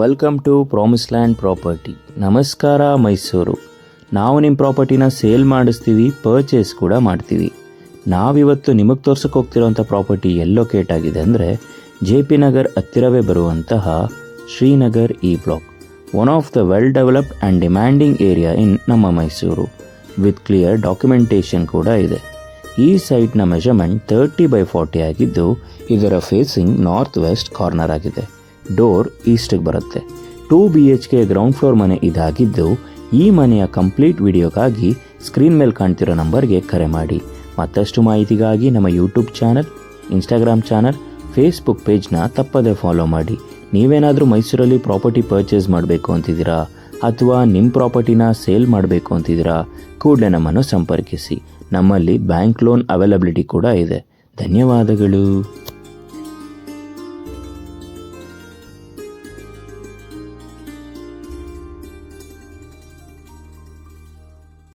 Welcome to promise land property. ನಮಸ್ಕಾರ ಮೈಸೂರು. ನಾವು ನಿಮ್ಮ ಪ್ರಾಪರ್ಟಿನ ಸೇಲ್ ಮಾಡಿಸ್ತೀವಿ, ಪರ್ಚೇಸ್ ಕೂಡ ಮಾಡ್ತೀವಿ. ನಾವಿವತ್ತು ನಿಮಗೆ ತೋರ್ಸಕ್ಕೆ ಹೋಗ್ತಿರೋಂಥ ಪ್ರಾಪರ್ಟಿ ಎಲ್ಲಿ ಲೊಕೇಟ್ ಆಗಿದೆ ಅಂದರೆ JP ನಗರ್ ಹತ್ತಿರವೇ ಬರುವಂತಹ Srinagar E block. One of the well developed and demanding area in ನಮ್ಮ ಮೈಸೂರು. ವಿತ್ ಕ್ಲಿಯರ್ ಡಾಕ್ಯುಮೆಂಟೇಷನ್ ಕೂಡ ಇದೆ. ಈ ಸೈಟ್ನ ಮೆಜರ್ಮೆಂಟ್ 30x40 ಆಗಿದ್ದು ಇದರ ಫೇಸಿಂಗ್ ನಾರ್ತ್ ವೆಸ್ಟ್ ಕಾರ್ನರ್ ಆಗಿದೆ. ಡೋರ್ ಈಸ್ಟಿಗೆ ಬರುತ್ತೆ. 2 BHK ಗ್ರೌಂಡ್ ಫ್ಲೋರ್ ಮನೆ ಇದಾಗಿದ್ದು ಈ ಮನೆಯ ಕಂಪ್ಲೀಟ್ ವಿಡಿಯೋಗಾಗಿ ಸ್ಕ್ರೀನ್ ಮೇಲೆ ಕಾಣ್ತಿರೋ ನಂಬರ್ಗೆ ಕರೆ ಮಾಡಿ. ಮತ್ತಷ್ಟು ಮಾಹಿತಿಗಾಗಿ ನಮ್ಮ YouTube channel, Instagram channel, Facebook ಪೇಜ್ನ ತಪ್ಪದೇ ಫಾಲೋ ಮಾಡಿ. ನೀವೇನಾದರೂ ಮೈಸೂರಲ್ಲಿ ಪ್ರಾಪರ್ಟಿ ಪರ್ಚೇಸ್ ಮಾಡಬೇಕು ಅಂತಿದ್ದೀರಾ ಅಥವಾ ನಿಮ್ಮ ಪ್ರಾಪರ್ಟಿನ ಸೇಲ್ ಮಾಡಬೇಕು ಅಂತಿದ್ದೀರಾ, ಕೂಡಲೇ ನಮ್ಮನ್ನು ಸಂಪರ್ಕಿಸಿ. ನಮ್ಮಲ್ಲಿ ಬ್ಯಾಂಕ್ ಲೋನ್ ಅವೈಲಬಿಲಿಟಿ ಕೂಡ ಇದೆ. ಧನ್ಯವಾದಗಳು.